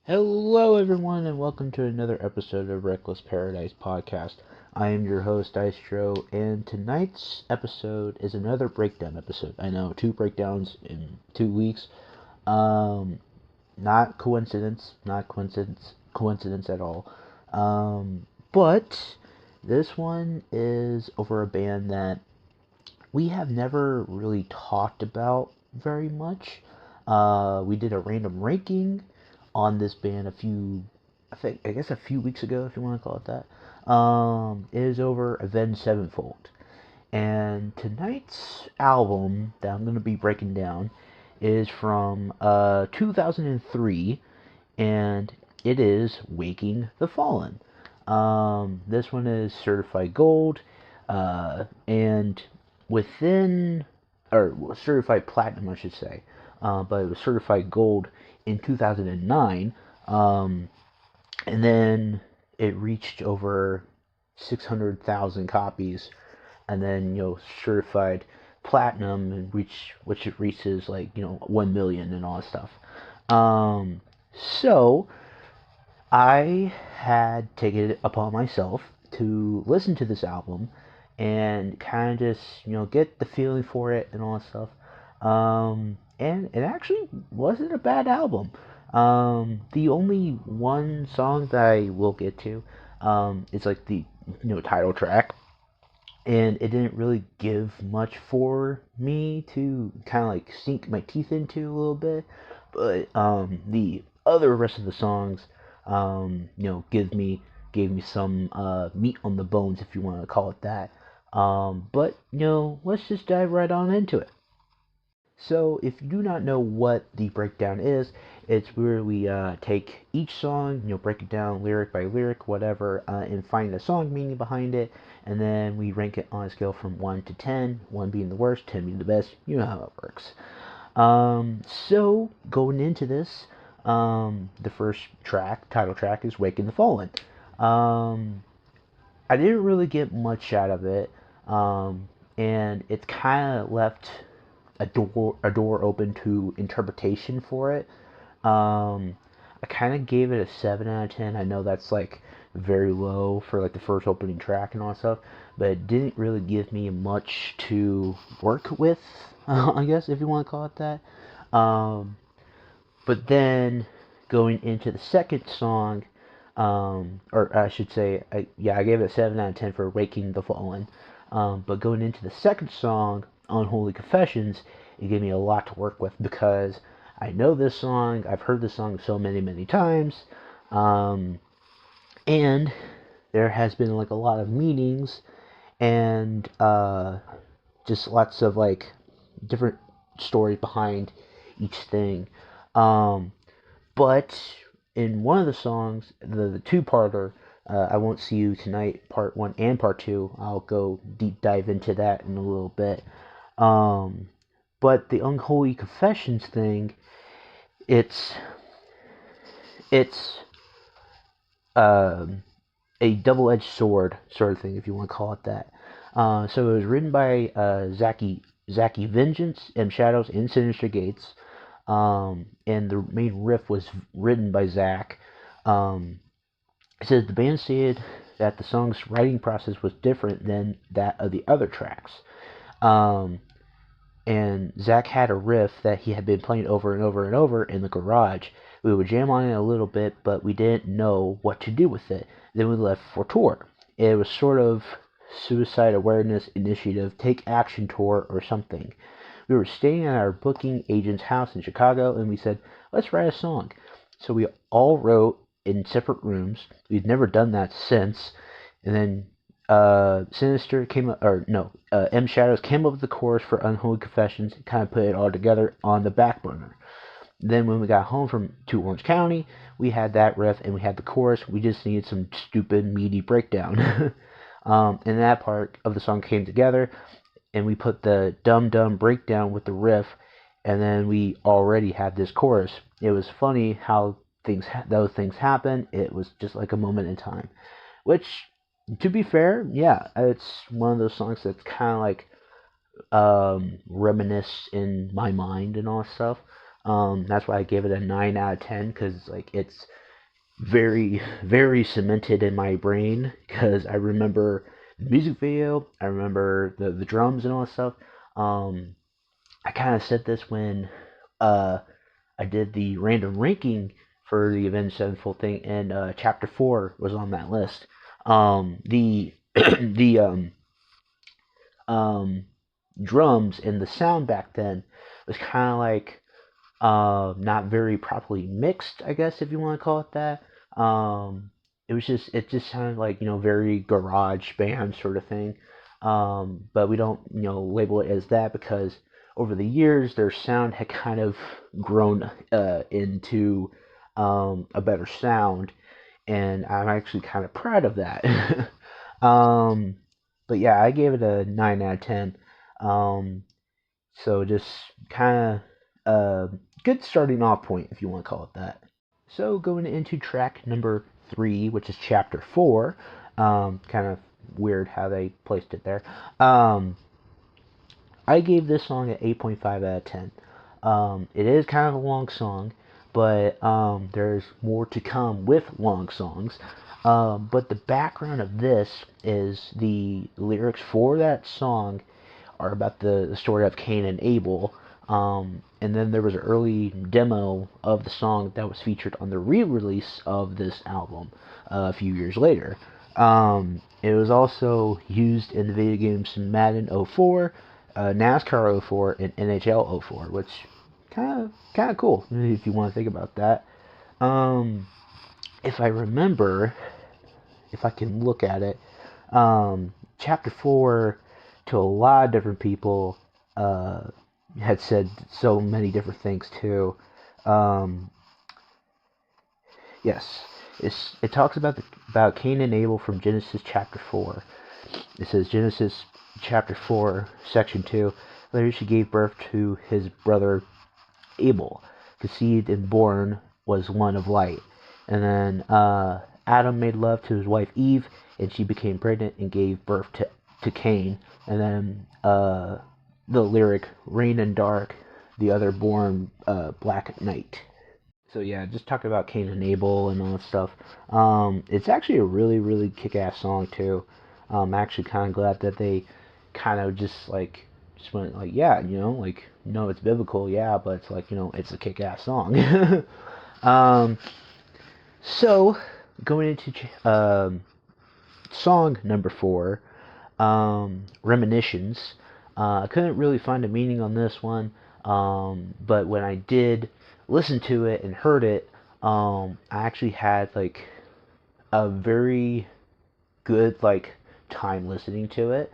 Hello, everyone, and welcome to another episode of Reckless Paradise Podcast. I am your host, Dystro, and tonight's episode is another breakdown episode. I know, two breakdowns in 2 weeks. Um, not coincidence at all. But this one is over a band that we have never really talked about very much. We did a random ranking on this band I guess a few weeks ago, if you want to call it that. It is over Avenged Sevenfold. And tonight's album that I'm going to be breaking down is from 2003, and it is Waking the Fallen. This one is certified gold, and within, or certified platinum, I should say, but it was certified gold in 2009, and then it reached over 600,000 copies, and then certified platinum, which it reaches like 1 million and all that stuff. So I had taken it upon myself to listen to this album and kind of just get the feeling for it and all that stuff. And it actually wasn't a bad album. The only one song that I will get to is like the title track, and it didn't really give much for me to kind of like sink my teeth into a little bit. But the other rest of the songs, gave me some meat on the bones, if you want to call it that. But let's just dive right on into it. So, if you do not know what the breakdown is, it's where we take each song, break it down lyric by lyric, whatever, and find the song meaning behind it, and then we rank it on a scale from 1 to 10, 1 being the worst, 10 being the best. You know how it works. So, going into this, the first track, title track, is Waking the Fallen. I didn't really get much out of it, and it's kind of left a door open to interpretation for it. I kind of gave it a 7 out of 10. I know that's like very low for like the first opening track and all that stuff, but it didn't really give me much to work with, I guess, if you want to call it that. But then going into the second song, or I should say, I gave it a 7 out of 10 for Waking the Fallen. But going into the second song, Unholy Confessions, it gave me a lot to work with because I know this song, I've heard this song so many, many times, and there has been like a lot of meanings and just lots of like different stories behind each thing. But in one of the songs, the two-parter, I Won't See You Tonight, part 1 and part 2, I'll go deep dive into that in a little bit. But the Unholy Confessions thing, it's um, a double-edged sword sort of thing, if you want to call it that. So it was written by Zaki Vengeance, M Shadows, and Sinister Gates. And the main riff was written by Zach. It says the band said that the song's writing process was different than that of the other tracks. And Zach had a riff that he had been playing over and over and over in the garage. We would jam on it a little bit, but we didn't know what to do with it. Then we left for tour. It was sort of Suicide Awareness Initiative Take Action Tour or something. We were staying at our booking agent's house in Chicago, and we said, let's write a song. So we all wrote in separate rooms. We'd never done that since. And then Sinister came up, or no, M Shadows came up with the chorus for Unholy Confessions, and kind of put it all together on the back burner. Then when we got home to Orange County, we had that riff and we had the chorus. We just needed some stupid meaty breakdown. And that part of the song came together, and we put the dumb breakdown with the riff, and then we already had this chorus. It was funny how those things happen. It was just like a moment in time, which, to be fair, yeah, it's one of those songs that's kind of like reminisce in my mind and all that stuff. That's why I gave it a 9 out of 10, because like it's very, very cemented in my brain, because I remember the music video, I remember the drums and all that stuff. Um, I kind of said this when uh, I did the random ranking for the Avenged Sevenfold thing, and Chapter 4 was on that list. The the um, drums and the sound back then was kind of like not very properly mixed, I guess if you want to call it that. It just sounded like very garage band sort of thing. But we don't label it as that, because over the years their sound had kind of grown into a better sound, and I'm actually kind of proud of that. um, but yeah, I gave it a 9 out of 10. Um, so just kind of good starting off point, if you want to call it that. So going into track number 3, which is chapter 4, kind of weird how they placed it there. I gave this song an 8.5 out of 10. It is kind of a long song, but there's more to come with long songs. But the background of this is the lyrics for that song are about the story of Cain and Abel. And then there was an early demo of the song that was featured on the re-release of this album a few years later. It was also used in the video games Madden 04, NASCAR 04, and NHL 04, which kind of cool if you want to think about that. Um, if I remember, if I can look at it, chapter 4 to a lot of different people had said so many different things too. Um, yes, it talks about Cain and Abel from Genesis chapter 4. It says Genesis chapter 4, section 2. Later she gave birth to his brother Abel. Conceived and born was one of light. And then Adam made love to his wife Eve, and she became pregnant and gave birth to Cain. And then the lyric, rain and dark, the other born black night. So yeah, just talking about Cain and Abel and all that stuff. It's actually a really, really kick-ass song too. I'm actually kind of glad that they kind of just went like, yeah, like, no, it's biblical, yeah, but it's like, it's a kick-ass song. um, so going into song number 4, Reminiscence. I couldn't really find a meaning on this one, but when I did listen to it and heard it, I actually had like a very good time listening to it,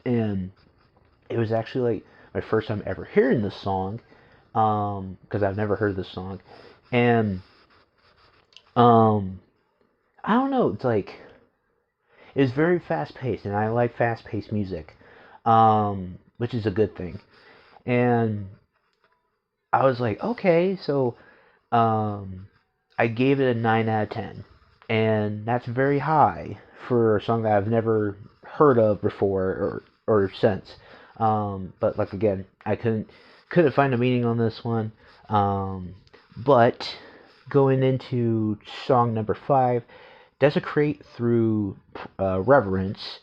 and it was actually like my first time ever hearing this song, because I've never heard this song, and um, I don't know, it's like it was very fast paced, and I like fast paced music, which is a good thing. And I was like, okay, so um, I gave it a 9 out of 10, and that's very high for a song that I've never heard of before or since. But like again, I couldn't find a meaning on this one. But going into song number 5, Desecrate Through Reverence.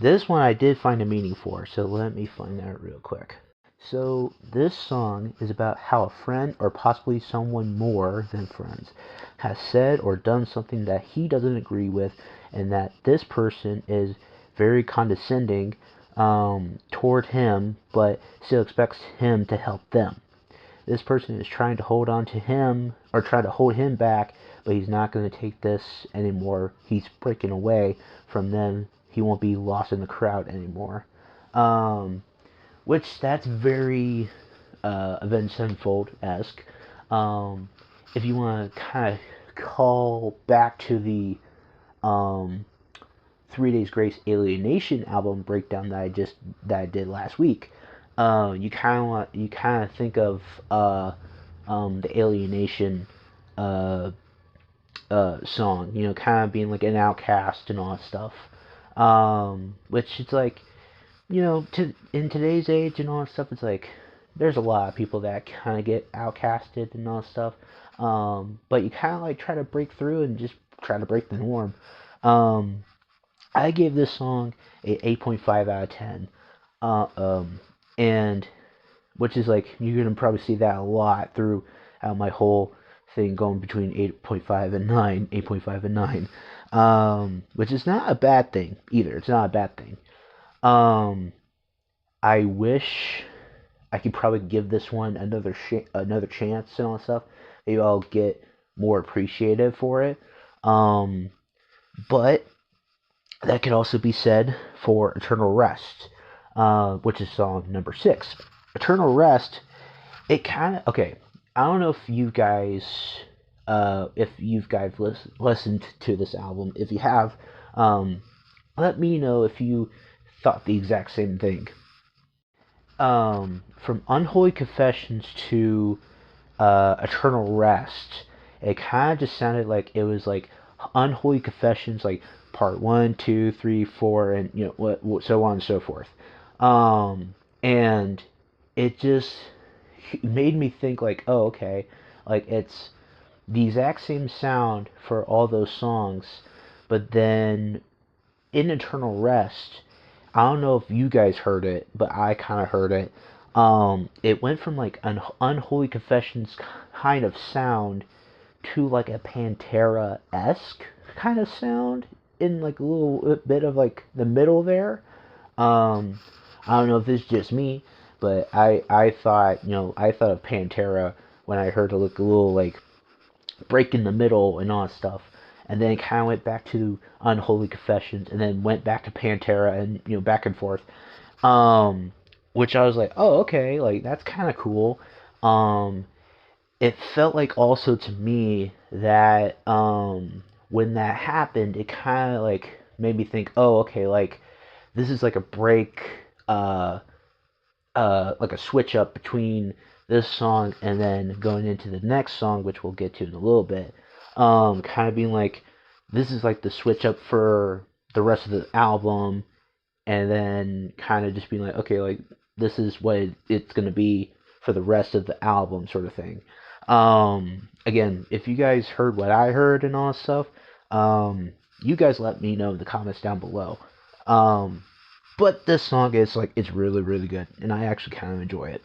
This one I did find a meaning for, so let me find that real quick. So this song is about how a friend, or possibly someone more than friends, has said or done something that he doesn't agree with, and that this person is very condescending toward him, but still expects him to help them. This person is trying to hold on to him, or try to hold him back, but he's not going to take this anymore. He's breaking away from them. He won't be lost in the crowd anymore. Which that's very Avenged Sevenfold-esque. If you want to kind of call back to the 3 Days Grace Alienation album breakdown that I did last week, you kind of think of the Alienation song, kind of being like an outcast and all that stuff. Which it's like, in today's age and all that stuff, it's like there's a lot of people that kind of get outcasted and all stuff. But you kind of like try to break through and just try to break the norm. Um, I gave this song a 8.5 out of 10. Uh, um, and which is like you're gonna probably see that a lot throughout my whole thing, going between 8.5 and 9, 8.5 and 9, which is not a bad thing either. It's not a bad thing. Um, I wish I could probably give this one another chance and all that stuff. Maybe I'll get more appreciative for it. Um, but that could also be said for Eternal Rest, which is song number 6. Eternal Rest, it kind of okay. I don't know if you guys listened to this album. If you have, um, let me know if you thought the exact same thing. From Unholy Confessions to Eternal Rest, it kind of just sounded like it was like Unholy Confessions, like part one, two, three, four, and so on and so forth. And it just made me think like, oh, okay, like it's the exact same sound for all those songs, but then in Eternal Rest, I don't know if you guys heard it, but I kind of heard it. It went from like an Unholy Confessions kind of sound to like a Pantera esque kind of sound in like a little bit of like the middle there. Um, I don't know if this is just me, but I thought I thought of Pantera when I heard a little like break in the middle and all that stuff. And then it kind of went back to Unholy Confessions, and then went back to Pantera, and back and forth. Which I was like, oh, okay, like that's kind of cool. Um, it felt like also to me that when that happened, it kind of like made me think, oh, okay, like this is like a break, like a switch up between this song and then going into the next song, which we'll get to in a little bit. Kind of being like, this is like the switch up for the rest of the album, and then kind of just being like, okay, like this is what it's gonna be for the rest of the album, sort of thing. Again, if you guys heard what I heard and all that stuff, you guys let me know in the comments down below. Um, but this song is like it's really really good, and I actually kind of enjoy it.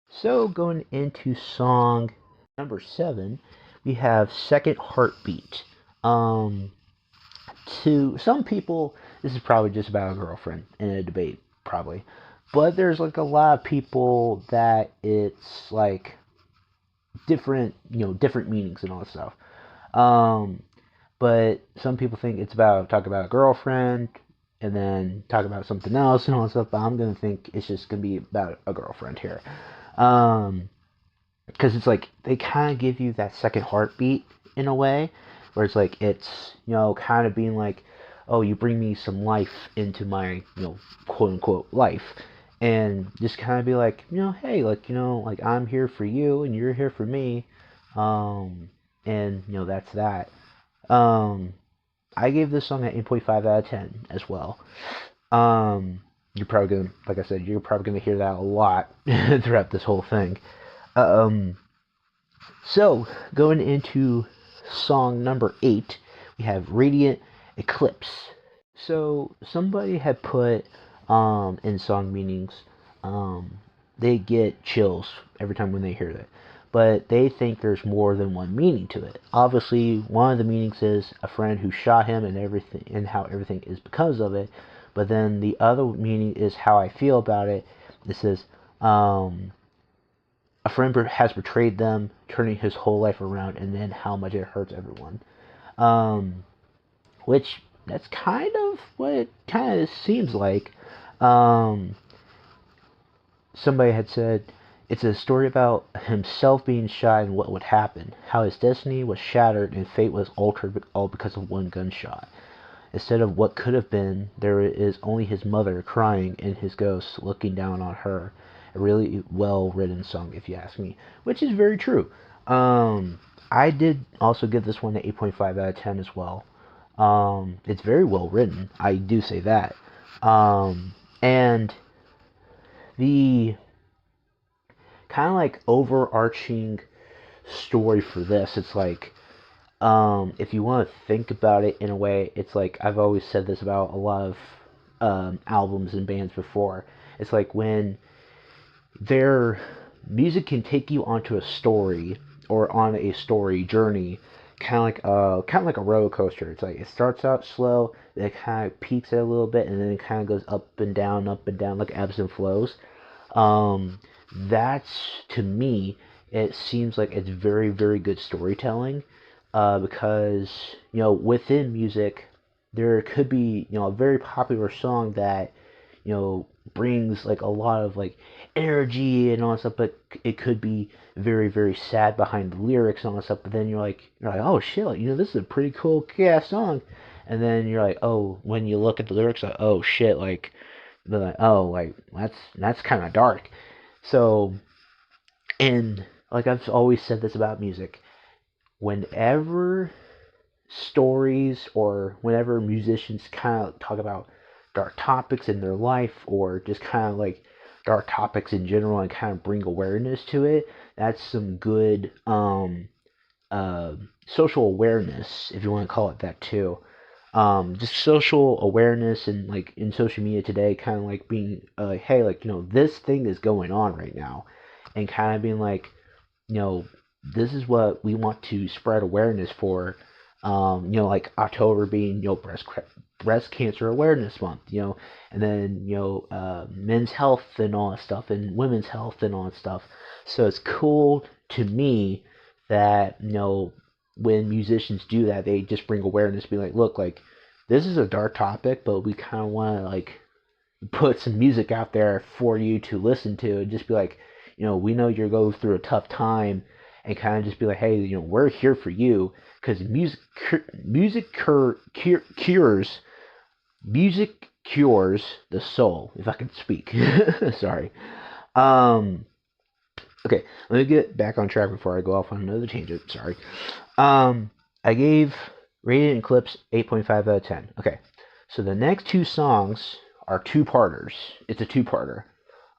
So going into song number 7, we have Second Heartbeat. Um, to some people, this is probably just about a girlfriend in a debate, probably. But there's like a lot of people that it's like different, different meanings and all that stuff. Um, but some people think it's about talk about a girlfriend and then talk about something else and all that stuff. But I'm gonna think it's just gonna be about a girlfriend here, because it's like they kind of give you that second heartbeat in a way, where it's like it's kind of being like, oh, you bring me some life into my quote unquote life, and just kind of be like, hey, like like I'm here for you and you're here for me, and that's that. Um, I gave this song an 8.5 out of 10 as well. You're probably gonna, like I said, you're probably gonna hear that a lot throughout this whole thing. Um, so going into song number 8, we have Radiant Eclipse. So somebody had put in song meanings, um, they get chills every time when they hear that. But they think there's more than one meaning to it. Obviously, one of the meanings is a friend who shot him and everything, and how everything is because of it. But then the other meaning is how I feel about it. It says, a friend has betrayed them, turning his whole life around, and then how much it hurts everyone. Um, which that's kind of what it kind of seems like. Um, somebody had said it's a story about himself being shot and what would happen, how his destiny was shattered and fate was altered all because of one gunshot. Instead of what could have been, there is only his mother crying and his ghost looking down on her. A really well written song, if you ask me, which is very true. I did also give this one an 8.5 out of 10 as well. It's very well written, I do say that. And the kind of like overarching story for this. It's like, if you want to think about it in a way, it's like I've always said this about a lot of albums and bands before. It's like when their music can take you onto a story or on a story journey, kind of like a roller coaster. It's like it starts out slow, then it kind of peaks it a little bit, and then it kind of goes up and down, like ebbs and flows. Um, that's to me, it seems like it's very, very good storytelling. Because within music, there could be a very popular song that brings like a lot of like energy and all that stuff, but it could be very, very sad behind the lyrics and all that stuff. But then you're like, oh shit, like, this is a pretty cool kick-ass song. And then you're like, oh, when you look at the lyrics, like, oh shit, like they're like, oh, like that's kind of dark. So, and like I've always said this about music, whenever stories or whenever musicians kind of talk about dark topics in their life or just kind of like dark topics in general and kind of bring awareness to it, that's some good uh, social awareness, if you want to call it that too. Just social awareness and like in social media today, kind of like being like, hey, like this thing is going on right now, and kind of being like, you know, this is what we want to spread awareness for. Like October being breast cancer awareness month, and then men's health and all that stuff, and women's health and all that stuff. So it's cool to me that when musicians do that, they just bring awareness, be like, look, like this is a dark topic, but we kind of want to like put some music out there for you to listen to, and just be like, we know you're going through a tough time, and kind of just be like, hey, we're here for you, because cures music cures the soul, if I can speak. Sorry. Um, okay, let me get back on track before I go off on another tangent. Sorry. I gave Rated and Clips 8.5 out of 10. Okay, so the next two songs are two-parters. It's a two-parter.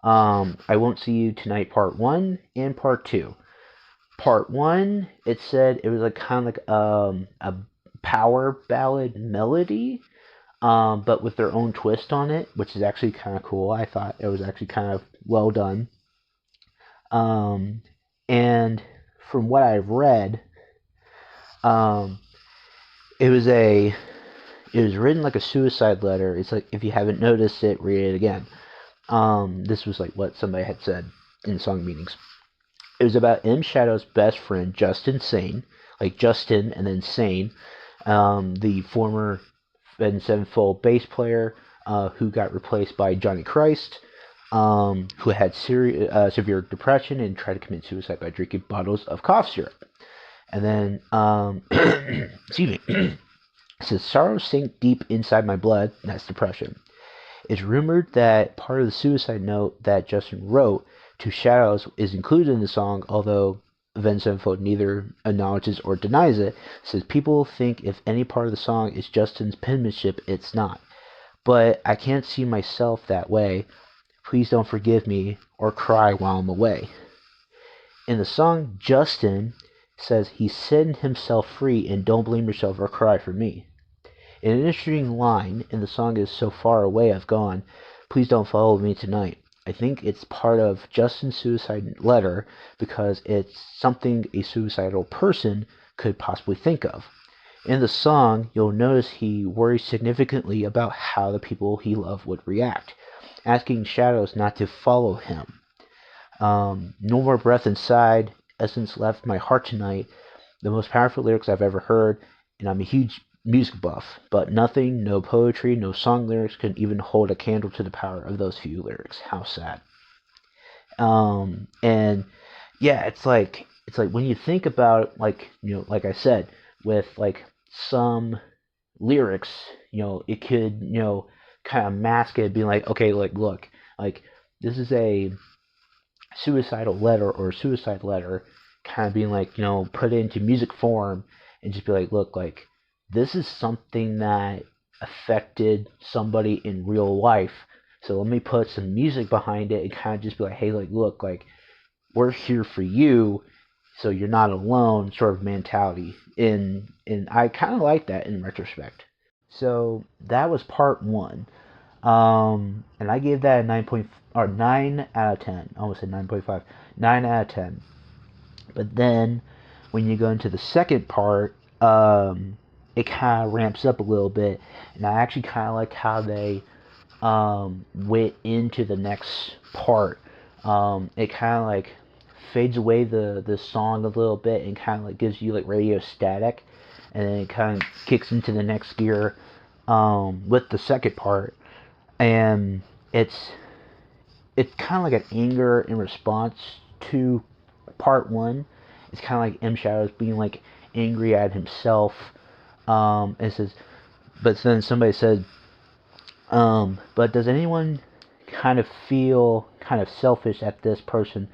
I Won't See You Tonight Part 1 and Part 2. Part 1, it said it was like kind of like a power ballad melody, but with their own twist on it, which is actually kind of cool. I thought it was actually kind of well done. And from what I've read, um, it was written like a suicide letter. It's like, if you haven't noticed it, read it again. This was like what somebody had said in song meetings. It was about M Shadow's best friend, Justin Sane, like Justin and then Sane, the former Avenged Sevenfold bass player, who got replaced by Johnny Christ, who had severe depression and tried to commit suicide by drinking bottles of cough syrup. And then, excuse me, it says, sorrow sank deep inside my blood, that's depression. It's rumored that part of the suicide note that Justin wrote to Shadows is included in the song, although Avenged Sevenfold neither acknowledges or denies it. It says, people think if any part of the song is Justin's penmanship, it's not. But I can't see myself that way. Please don't forgive me or cry while I'm away. In the song, Justin says he's setting himself free and don't blame yourself or cry for me. An interesting line in the song is, so far away I've gone, please don't follow me tonight. I think it's part of Justin's suicide letter because it's something a suicidal person could possibly think of. In the song, you'll notice he worries significantly about how the people he loved would react, asking Shadows not to follow him. No more breath inside, essence left my heart tonight, the most powerful lyrics I've ever heard, and I'm a huge music buff, but nothing, no poetry, no song lyrics can even hold a candle to the power of those few lyrics. How sad. And yeah, it's like when you think about, like, like I said, with like some lyrics, it could, kind of mask it, being like, okay, like, look, like, this is a suicidal letter or suicide letter, kind of being like, put it into music form and just be like, look, like, this is something that affected somebody in real life. So let me put some music behind it and kind of just be like, hey, like, look, like, we're here for you, so you're not alone sort of mentality. And I kind of like that in retrospect. So that was part one. And I gave that a 9 out of 10. I almost said 9.5. 9 out of 10. But then when you go into the second part, it kind of ramps up a little bit, and I actually kind of like how they went into the next part. It kind of like fades away the song a little bit and kind of like gives you like radio static, and then it kind of kicks into the next gear with the second part, and it's kind of like an anger in response to part one. It's kind of like M Shadows being like angry at himself. It says, but then somebody said, but does anyone kind of feel kind of selfish at this person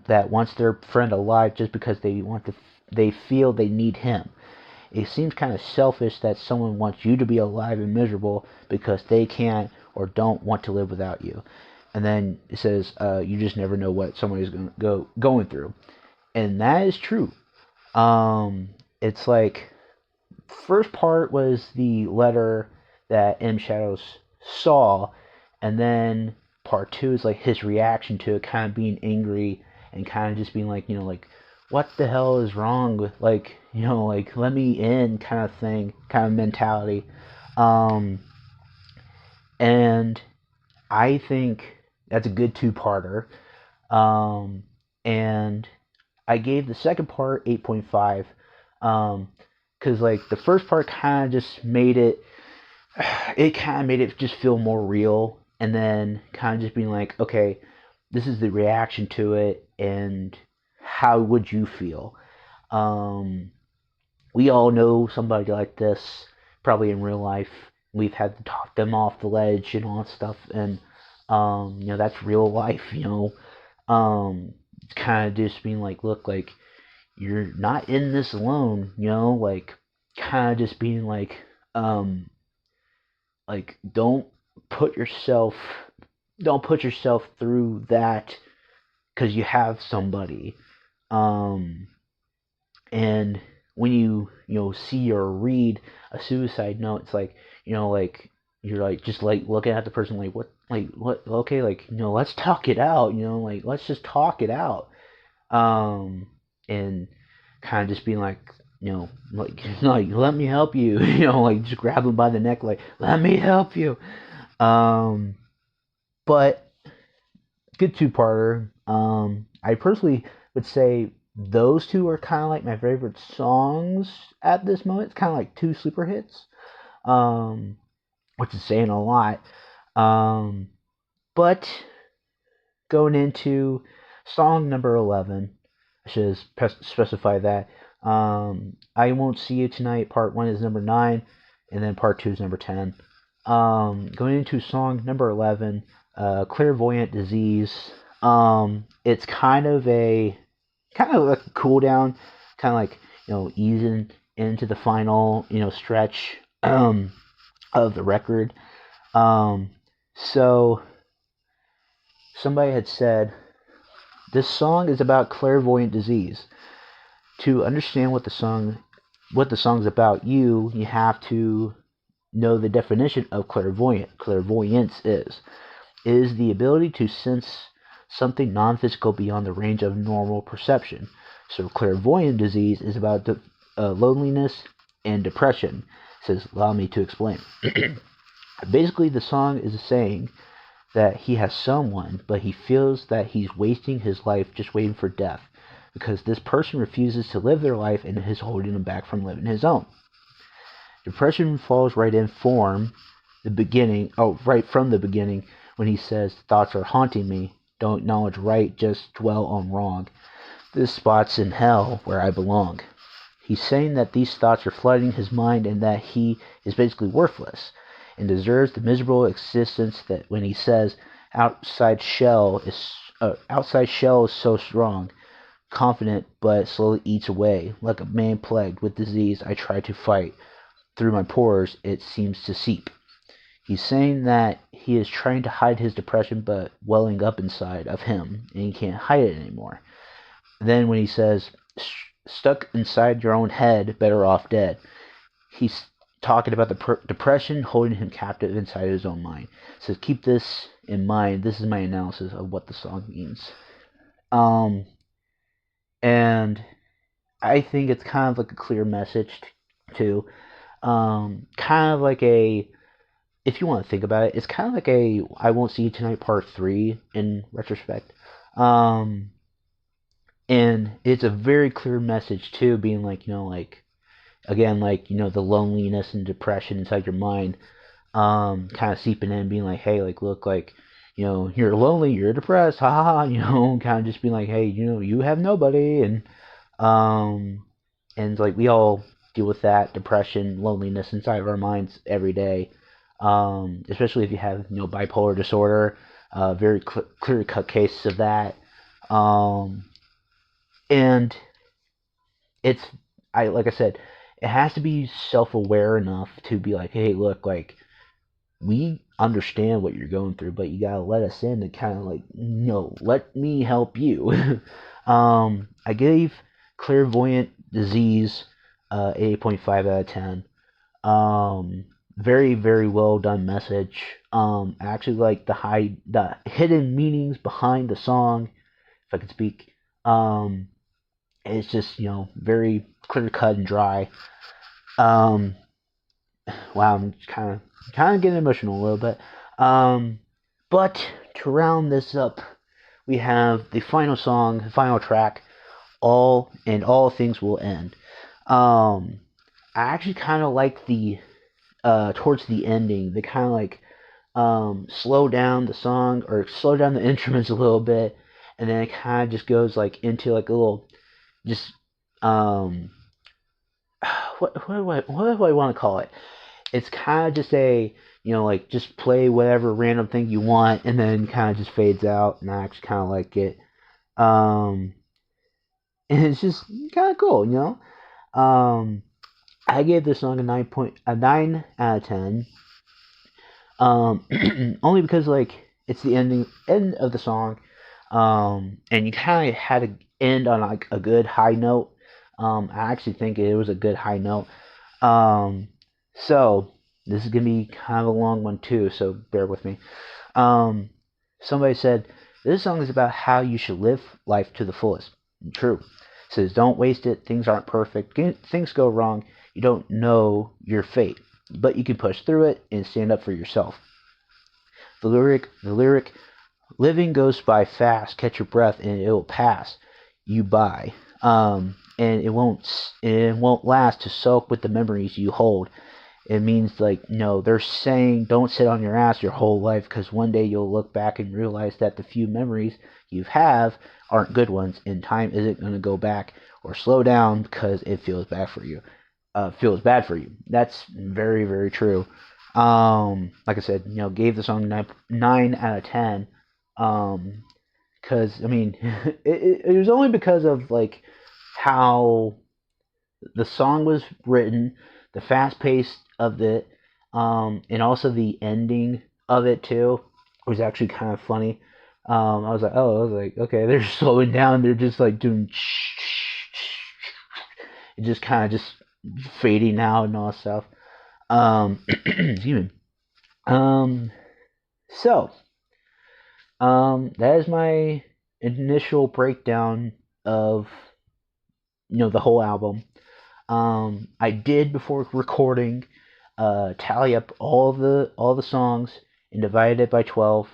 that wants their friend alive just because they feel they need him? It seems kind of selfish that someone wants you to be alive and miserable because they can't or don't want to live without you. And then it says, you just never know what somebody's going through. And that is true. It's like, first part was the letter that M Shadows saw, and then part two is like his reaction to it, kind of being angry and kind of just being like, like, what the hell is wrong with, like, like, let me in kind of thing, kind of mentality. And I think that's a good two-parter. And I gave the second part 8.5. Because like the first part kind of just made it just feel more real, and then kind of just being like, okay, this is the reaction to it, and how would you feel? We all know somebody like this, probably in real life. We've had to talk them off the ledge and all that stuff, and that's real life. It's kind of just being like, look, like, you're not in this alone, like, kind of just being like, don't put yourself through that because you have somebody. And when you see or read a suicide note, it's like, like, you're like just like looking at the person like, what, okay, like, let's talk it out, like, let's just talk it out. And kind of just being like, like, let me help you, like, just grab him by the neck, like, let me help you. But good two-parter. I personally would say those two are kind of like my favorite songs at this moment. It's kind of like two sleeper hits, which is saying a lot. But going into song number 11, I should specify that. I Won't See You Tonight, part 1 is number 9, and then part 2 is number 10. Going into song number 11, Clairvoyant Disease. It's kind of a cool down, kind of like, easing into the final, stretch of the record. So somebody had said, this song is about clairvoyant disease. To understand what the song's about, you have to know the definition of clairvoyant. Clairvoyance is the ability to sense something non-physical beyond the range of normal perception. So clairvoyant disease is about loneliness and depression. It says, allow me to explain. Basically, the song is saying that he has someone, but he feels that he's wasting his life just waiting for death, because this person refuses to live their life and is holding him back from living his own. Depression falls right from the beginning, when he says, thoughts are haunting me, don't acknowledge right, just dwell on wrong. This spot's in hell where I belong. He's saying that these thoughts are flooding his mind and that he is basically worthless and deserves the miserable existence that when he says outside shell is so strong, confident, but slowly eats away. Like a man plagued with disease I try to fight. Through my pores it seems to seep. He's saying that he is trying to hide his depression but welling up inside of him and he can't hide it anymore. then when he says, stuck inside your own head, better off dead, he's talking about the depression holding him captive inside his own mind. So keep this in mind. This is my analysis of what the song means. And I think it's kind of like a clear message too. Kind of like a, if you want to think about it, it's kind of like a I Won't See You Tonight Part 3 in retrospect. Um, and it's a very clear message too, being like, like, again, like, the loneliness and depression inside your mind, kind of seeping in, being like, hey, like, look, like, you're lonely, you're depressed, ha ha ha, kind of just being like, hey, you have nobody, um, and like we all deal with that depression, loneliness inside of our minds every day, especially if you have, bipolar disorder, very clear cut cases of that, um, and it's, like I said, it has to be self aware enough to be like, hey, look, like, we understand what you're going through, but you gotta let us in and kind of like, no, let me help you. I gave Clairvoyant Disease 8.5 out of 10. Very, very well done message. I actually like the hidden meanings behind the song, if I could speak. It's just, very clear cut and dry. Wow, I'm kind of getting emotional a little bit. But to round this up, we have the final song, the final track, All and All Things Will End. I actually kind of like the towards the ending, they kind of like slow down the song or slow down the instruments a little bit, and then it kind of just goes like into like a little just um what do I want to call it? It's kind of just a, like, just play whatever random thing you want, and then kind of just fades out, and I actually kind of like it. Um, and it's just kind of cool, I gave this song a 9 out of 10. Only because, like, it's the end of the song, and you kind of had to end on like a good high note. I actually think it was a good high note. So this is gonna be kind of a long one too, so bear with me. Um, Somebody said this song is about how you should live life to the fullest. True. It says don't waste it. Things aren't perfect. Things go wrong. You don't know your fate, but you can push through it and stand up for yourself. The lyric, living goes by fast. Catch your breath and it will pass you by. And it won't last to soak with the memories you hold. It means, like, no, they're saying don't sit on your ass your whole life, because one day you'll look back and realize that the few memories you have aren't good ones, and time isn't going to go back or slow down because it feels bad for you. That's very, very true. Like I said, gave the song 9 out of 10. Because I mean, it was only because of like how the song was written, the fast pace of it, and also the ending of it too was actually kind of funny. I was like, okay, they're slowing down. They're just like doing, it just kind of just fading out and all that stuff. Excuse me. Um, so, that is my initial breakdown of the whole album. I did, before recording, tally up all the songs and divide it by 12.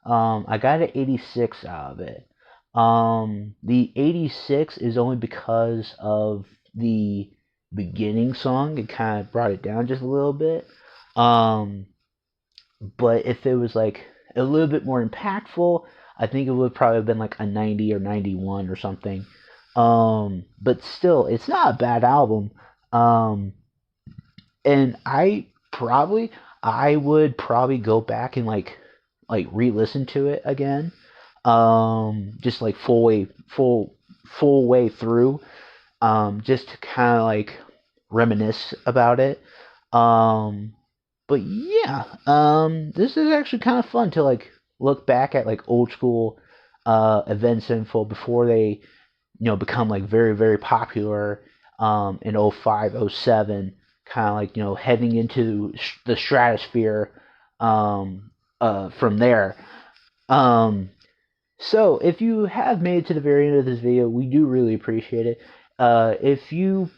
I got an 86 out of it. The 86 is only because of the beginning song. It kind of brought it down just a little bit. But if it was like a little bit more impactful, I think it would probably have been like a 90 or 91 or something. But still, it's not a bad album. And I would probably go back and like re-listen to it again. Just like full way through. Just to kind of like reminisce about it. But yeah, this is actually kind of fun to like look back at like old school Avenged Sevenfold before they become like very, very popular in 05, 07, kind of like, heading into the stratosphere from there. Um, so if you have made it to the very end of this video, we do really appreciate it. If you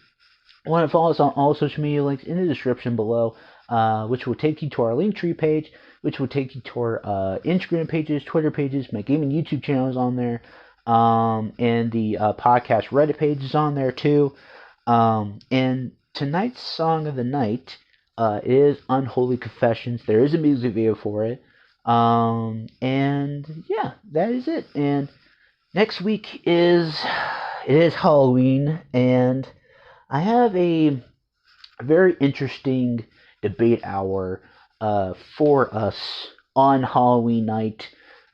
want to follow us on all social media, links in the description below, which will take you to our Linktree page, which will take you to our Instagram pages, Twitter pages, my gaming YouTube channel is on there, and the podcast Reddit page is on there too. And tonight's song of the night is Unholy Confessions. There is a music video for it. And yeah, that is it. And next week is Halloween, and I have a very interesting debate hour for us on Halloween night.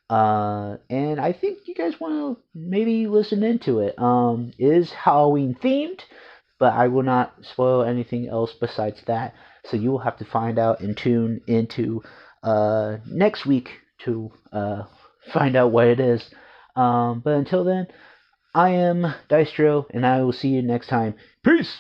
And I think you guys want to maybe listen into it. It is Halloween themed, but I will not spoil anything else besides that. So you will have to find out and tune into next week to find out what it is. But until then, I am Dystro, and I will see you next time. Peace!